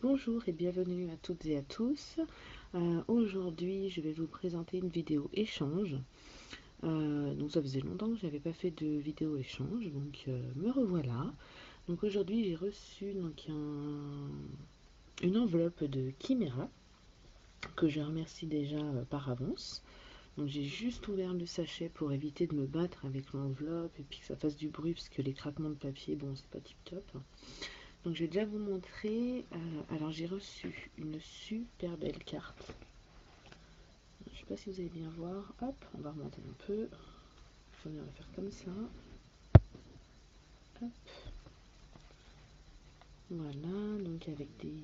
Bonjour et bienvenue à toutes et à tous. Aujourd'hui, je vais vous présenter une vidéo échange. Donc ça faisait longtemps que je n'avais pas fait de vidéo échange, donc me revoilà. Donc aujourd'hui, j'ai reçu une enveloppe de Chimera que je remercie déjà par avance. Donc j'ai juste ouvert le sachet pour éviter de me battre avec l'enveloppe et puis que ça fasse du bruit parce que les craquements de papier, bon, c'est pas tip top. Donc je vais déjà vous montrer. Alors j'ai reçu une super belle carte. Je ne sais pas si vous allez bien voir. Hop, on va remonter un peu. On va faire comme ça. Hop. Voilà, donc avec des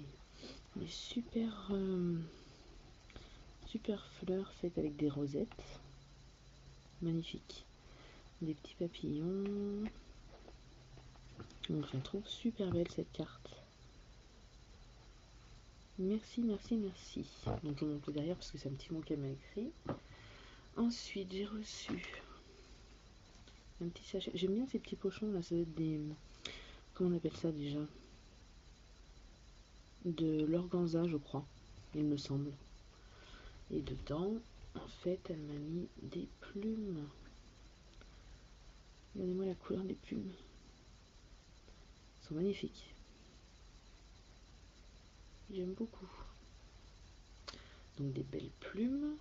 super fleurs faites avec des rosettes. Magnifique. Des petits papillons. Donc je la trouve super belle cette carte. Merci, merci, merci. Donc je vous montre derrière parce que c'est un petit mot qu'elle m'a écrit. Ensuite, j'ai reçu un petit sachet. J'aime bien ces petits pochons là, ça doit être des. Comment on appelle ça déjà? De l'organza, je crois, il me semble. Et dedans, en fait, elle m'a mis des plumes. Regardez-moi la couleur des plumes. Elles sont magnifiques. J'aime beaucoup. Donc des belles plumes.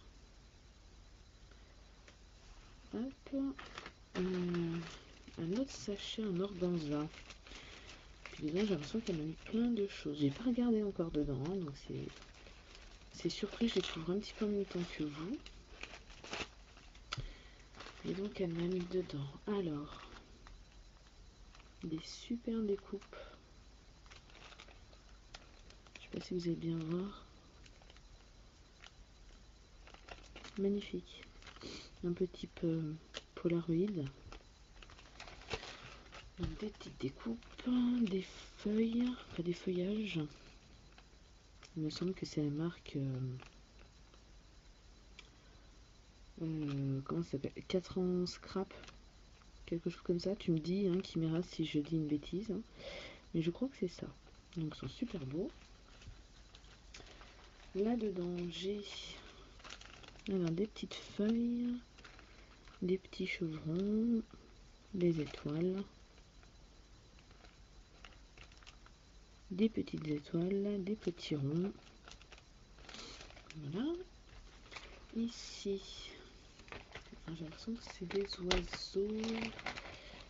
Hop. Un autre sachet en organza. Puis dedans, j'ai l'impression qu'elle m'a mis plein de choses. J'ai pas regardé encore dedans, hein, donc c'est surpris, je découvre un petit peu en même temps que vous. Et donc elle m'a mis dedans. Alors, des super découpes. Je sais pas si vous allez bien voir. Magnifique. Un peu type Polaroid. Donc des petites découpes, des feuilles, enfin des feuillages. Il me semble que c'est la marque comment ça s'appelle, 4 ans scrap, quelque chose comme ça. Tu me dis, hein, Chimera, si je dis une bêtise, hein. Mais je crois que c'est ça. Donc ils sont super beaux. Là dedans j'ai alors des petites feuilles, des petits chevrons, des étoiles, des petites étoiles, des petits ronds. Voilà. Ici, j'ai l'impression que c'est des oiseaux.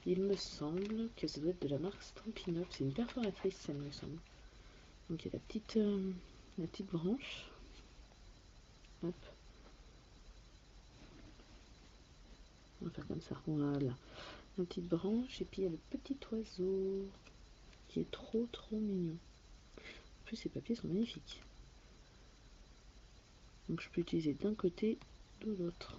Il me semble que ça doit être de la marque Stampin' Up. C'est une perforatrice, ça me semble. Donc il y a la petite branche. Hop. On va faire comme ça. Voilà. La petite branche. Et puis il y a le petit oiseau qui est trop mignon. En plus, ces papiers sont magnifiques. Donc je peux utiliser d'un côté ou de l'autre.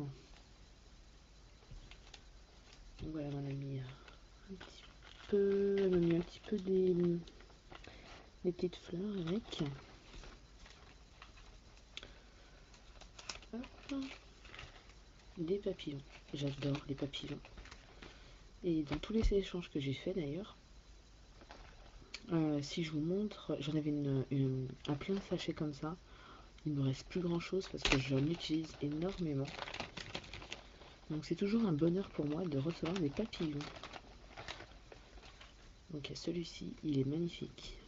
Donc voilà, on a mis un petit peu. Elle m'a mis un petit peu des petites fleurs avec. Hop. Des papillons. J'adore les papillons. Et dans tous les échanges que j'ai fait d'ailleurs, si je vous montre, j'en avais un plein sachet comme ça. Il ne me reste plus grand chose parce que j'en utilise énormément. Donc c'est toujours un bonheur pour moi de recevoir des papillons. Donc celui-ci, il est magnifique.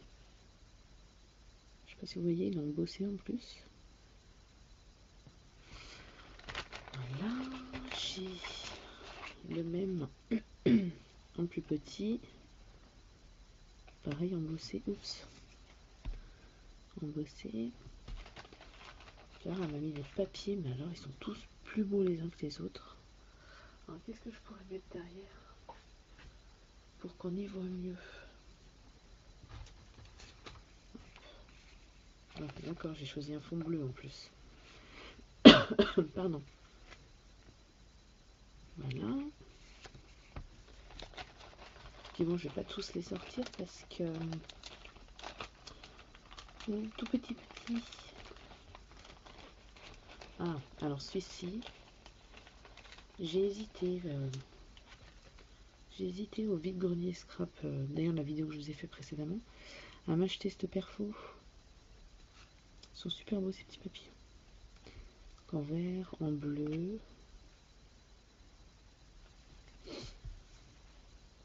Je sais pas si vous voyez, il est embossé en plus. Voilà, j'ai le même en plus petit. Pareil, embossé. Oups. Embossé. Là, elle m'a mis des papiers, mais alors ils sont tous plus beaux les uns que les autres. Alors qu'est-ce que je pourrais mettre derrière pour qu'on y voit mieux? Ah, d'accord, j'ai choisi un fond bleu en plus. Pardon. Voilà. Puis bon, je vais pas tous les sortir parce que tout petit. Ah, alors celui-ci, j'ai hésité. J'ai hésité au vide-grenier scrap, d'ailleurs la vidéo que je vous ai fait précédemment, à m'acheter ce perfo. Ils sont super beaux ces petits papillons. En vert, en bleu.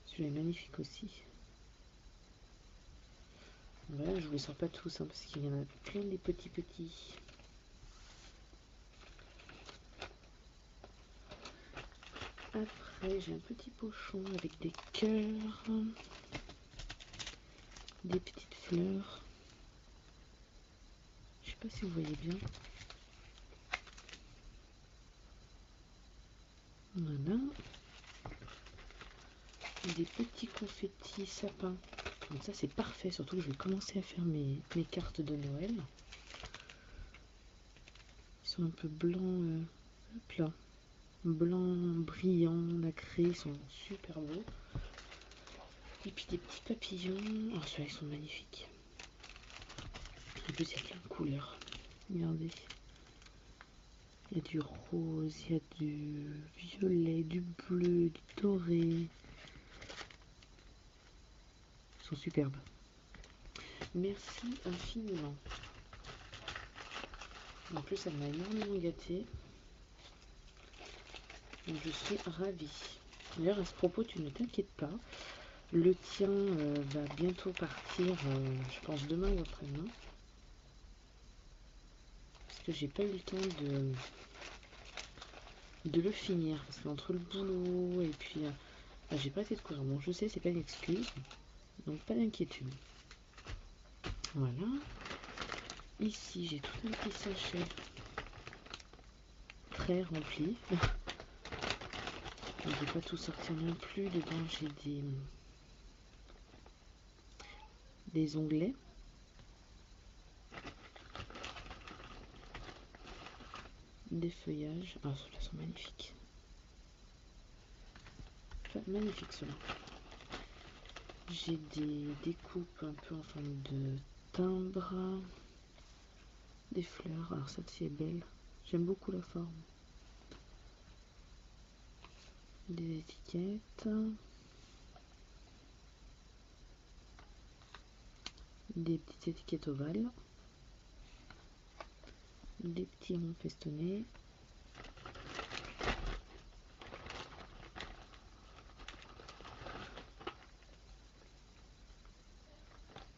Celui-là est magnifique aussi. Voilà, je vous les sors pas tous hein, parce qu'il y en a plein des petits. Après, j'ai un petit pochon avec des cœurs, des petites fleurs. Je sais pas si vous voyez bien. Voilà. Des petits confettis sapins. Donc ça c'est parfait, surtout que je vais commencer à faire mes cartes de Noël. Ils sont un peu blancs, hop là, blanc brillant, nacré, ils sont super beaux. Et puis des petits papillons, alors ceux-là ils sont magnifiques. En plus il y a plein de couleurs, regardez. Il y a du rose, il y a du violet, du bleu, du doré. Ils sont superbes. Merci infiniment. En plus, elle m'a énormément gâtée. Donc, je suis ravie. D'ailleurs, à ce propos, tu ne t'inquiètes pas. Le tien va bientôt partir, je pense demain ou après-demain. Parce que j'ai pas eu le temps de le finir. Parce qu'entre le boulot et puis... j'ai pas été de courir. Bon, je sais, c'est pas une excuse. Donc, pas d'inquiétude. Voilà. Ici, j'ai tout un petit sachet très rempli. Je vais pas tout sortir non plus. Dedans, j'ai des onglets. Des feuillages. Ah, ceux-là sont magnifiques. Enfin, magnifiques ceux-là. J'ai des découpes un peu en forme de timbre. Des fleurs. Alors, celle-ci est belle. J'aime beaucoup la forme. Des étiquettes. Des petites étiquettes ovales. Des petits ronds festonnés.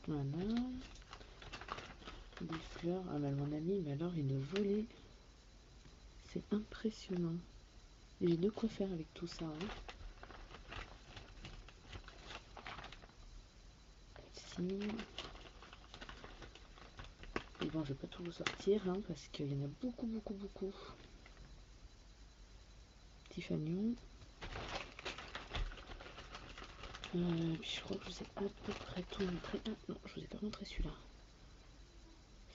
Voilà. Des fleurs. Ah bah mon ami, mais alors une volée. C'est impressionnant. J'ai de quoi faire avec tout ça. Hein. Ici. Et bon, je vais pas tout vous sortir hein, parce qu'il y en a beaucoup. Petit fanion. Puis je crois que je vous ai à peu près tout montré. Ah non, je vous ai pas montré celui-là.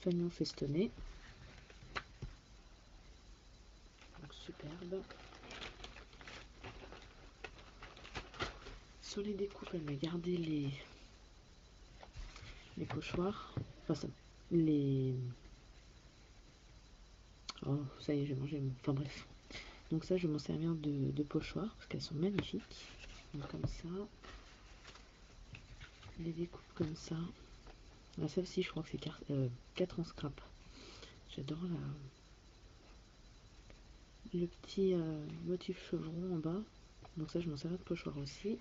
Fanion festonné. Donc superbe. Sur les découpes, elle m'a gardé les pochoirs. Enfin, ça, les... Oh, ça y est, j'ai mangé le mot. Enfin bref. Donc ça, je vais m'en servir de pochoir parce qu'elles sont magnifiques. Donc comme ça. Les découpes comme ça. Ah, celle-ci, je crois que c'est 4 en scrap. J'adore le petit motif chevron en bas. Donc ça, je m'en sers de pochoir aussi.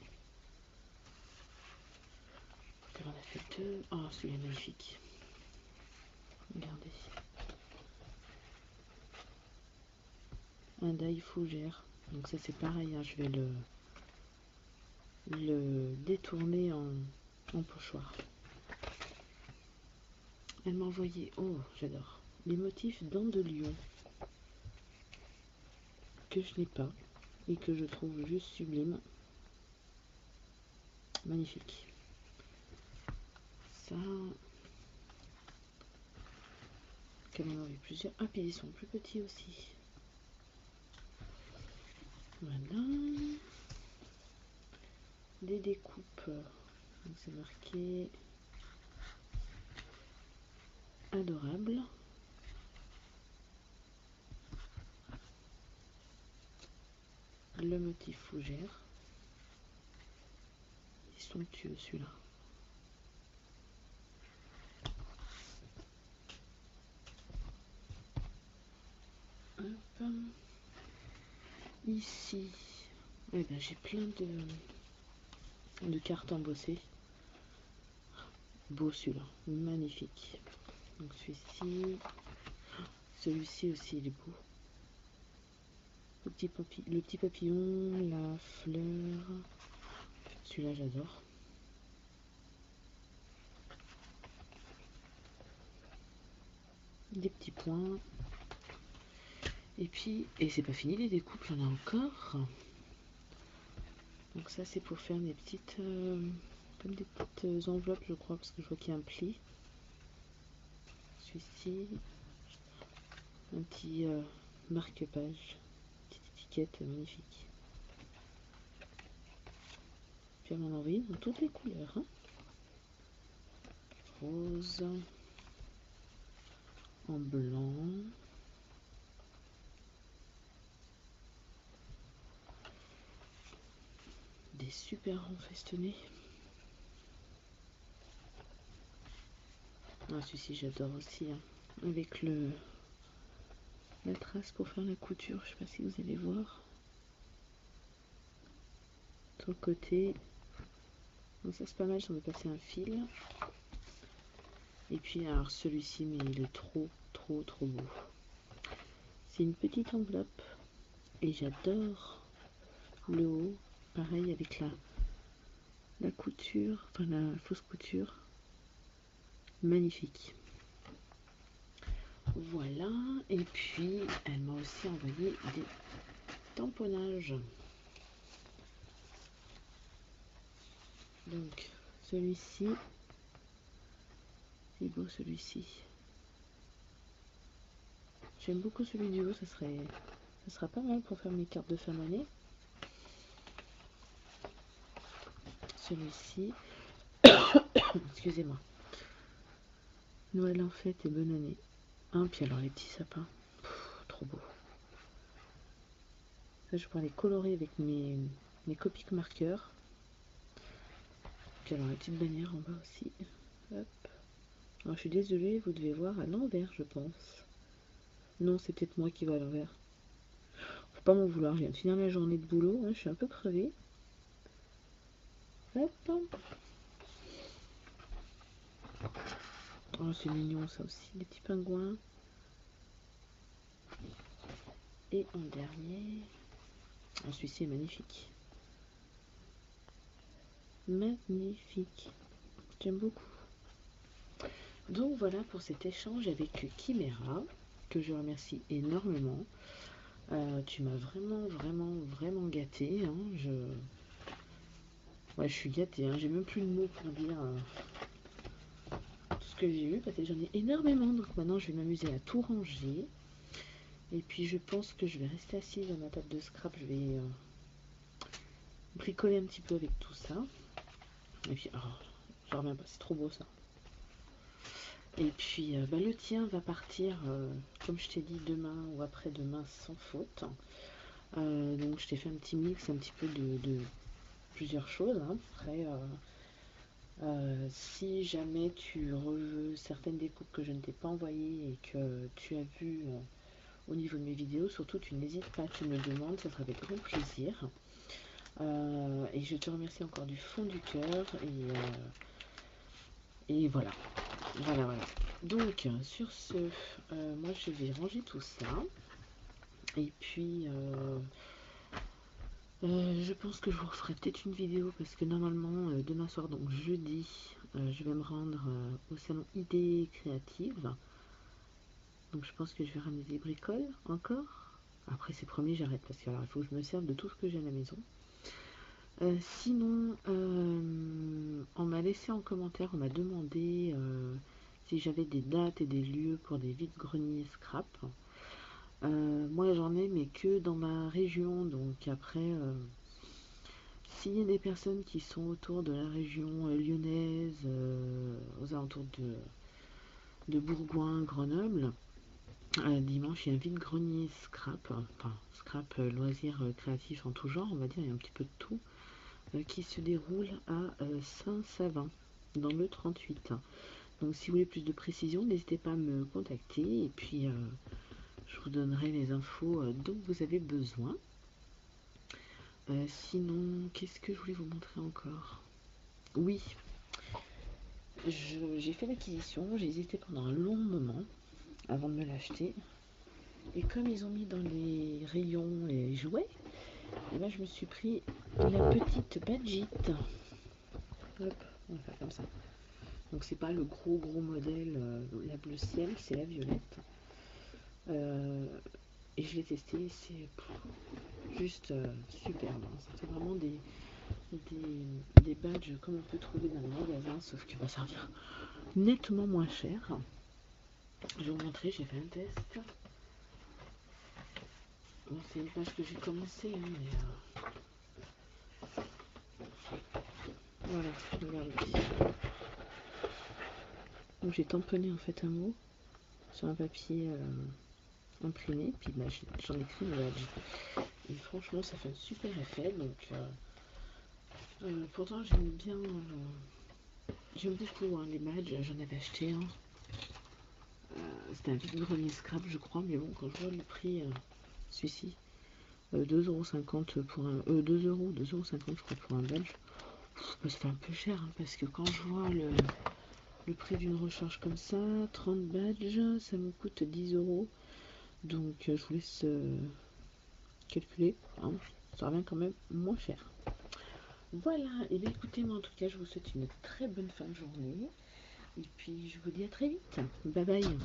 On en a fait deux. Oh, celui-là est magnifique. Regardez. Un die fougère. Donc ça, c'est pareil. Hein, je vais le détourner en pochoir. Elle m'a envoyé, oh j'adore, les motifs dents de lion que je n'ai pas et que je trouve juste sublime. Magnifique. Ça, qu'elle en avait plusieurs. Ah, puis ils sont plus petits aussi. Voilà. Des découpes. Donc c'est marqué adorable. Le motif fougère. Il est somptueux celui-là. Hop. Ici, eh ben, j'ai plein de cartes embossées. Beau celui-là, magnifique. Donc celui-ci aussi il est beau. Le petit papillon, la fleur. Celui-là j'adore. Des petits points. Et puis, et c'est pas fini les découpes, il y en a encore. Donc ça c'est pour faire des petites, comme des petites enveloppes je crois, parce que je vois qu'il y a un pli. Celui-ci, un petit marque-page, petite étiquette magnifique. Puis on en a envoyé dans toutes les couleurs. Hein. Rose, en blanc. Des super ronds festonnés. Ah, celui-ci j'adore aussi. Hein. Avec la trace pour faire la couture. Je sais pas si vous allez voir. Sur le côté. Donc ça c'est pas mal, j'en ai passé un fil. Et puis alors celui-ci, mais il est trop beau. C'est une petite enveloppe. Et j'adore le haut. Pareil avec la couture, enfin la fausse couture. Magnifique. Voilà, et puis elle m'a aussi envoyé des tamponnages. Donc celui-ci, c'est beau celui-ci. J'aime beaucoup celui du haut, ça sera pas mal pour faire mes cartes de fin d'année. Celui-ci, excusez-moi. Noël en fête et bonne année. Hein, puis alors les petits sapins, trop beau. Ça, je pourrais les colorer avec mes Copic marqueurs. Puis alors la petite bannière en bas aussi. Hop. Alors je suis désolée, vous devez voir à l'envers, je pense. Non, c'est peut-être moi qui vais à l'envers. Faut pas m'en vouloir, je viens de finir la journée de boulot, hein, je suis un peu crevée. Hop. Oh, c'est mignon ça aussi, les petits pingouins. Et en dernier, oh, celui-ci est magnifique. Magnifique. J'aime beaucoup. Donc voilà pour cet échange avec Chimera, que je remercie énormément. Tu m'as vraiment gâtée. Hein. Ouais, je suis gâtée. Hein. J'ai même plus de mots pour dire tout ce que j'ai eu, parce que j'en ai énormément. Donc maintenant, je vais m'amuser à tout ranger. Et puis, je pense que je vais rester assise à ma table de scrap. Je vais bricoler un petit peu avec tout ça. Et puis, oh, je reviens pas. C'est trop beau ça. Et puis, le tien va partir, comme je t'ai dit, demain ou après-demain, sans faute. Donc, je t'ai fait un petit mix, un petit peu de plusieurs choses. Hein. Après, si jamais tu reveux certaines découpes que je ne t'ai pas envoyées et que tu as vu au niveau de mes vidéos, surtout tu n'hésites pas, tu me demandes, ça sera avec grand plaisir. Et je te remercie encore du fond du cœur. Et voilà. Voilà. Donc, sur ce, moi je vais ranger tout ça. Et puis, je pense que je vous referai peut-être une vidéo parce que normalement, demain soir, donc jeudi, je vais me rendre au salon Idées Créatives. Donc, je pense que je vais ramener des bricoles encore. Après, c'est promis, j'arrête parce qu'il faut que je me serve de tout ce que j'ai à la maison. Sinon, on m'a laissé en commentaire, on m'a demandé si j'avais des dates et des lieux pour des vides-greniers scrap. Moi j'en ai, mais que dans ma région. Donc après, s'il y a des personnes qui sont autour de la région lyonnaise, aux alentours de Bourgoin, Grenoble, dimanche il y a un vide-grenier scrap, enfin scrap loisirs créatifs en tout genre, on va dire, il y a un petit peu de tout. Qui se déroule à Saint-Savin, dans le 38. Donc si vous voulez plus de précision, n'hésitez pas à me contacter. Et puis, Je vous donnerai les infos dont vous avez besoin. Sinon, qu'est-ce que je voulais vous montrer encore? Oui, j'ai fait l'acquisition, j'ai hésité pendant un long moment avant de me l'acheter. Et comme ils ont mis dans les rayons les jouets, et ben je me suis pris la petite badgite. Hop, on va faire comme ça. Donc c'est pas le gros modèle, la bleu ciel, c'est la violette. Et je l'ai testé, c'est juste superbe. Ça fait vraiment des badges comme on peut trouver dans les magasins, sauf que ça revient nettement moins cher. Je vais vous montrer, j'ai fait un test. Bon, c'est une page que j'ai commencé, hein, mais voilà, regardez. Donc j'ai tamponné en fait un mot sur un papier imprimé, puis bah, j'en ai écrit le badge. Et franchement, ça fait un super effet. Donc, pourtant, j'aime bien, j'aime beaucoup hein, les badges. J'en avais acheté un. C'était un vide-grenier scrap, je crois, mais bon, quand je vois le prix, celui-ci, 2,50 € pour un. 2 €, 2,50 € je crois pour un badge. Ça fait un peu cher, hein, parce que quand je vois le prix d'une recharge comme ça, 30 badges, ça me coûte 10 €. Donc, je vous laisse calculer. Hein, ça revient quand même moins cher. Voilà, et bien écoutez, moi en tout cas, je vous souhaite une très bonne fin de journée. Et puis, je vous dis à très vite. Bye bye.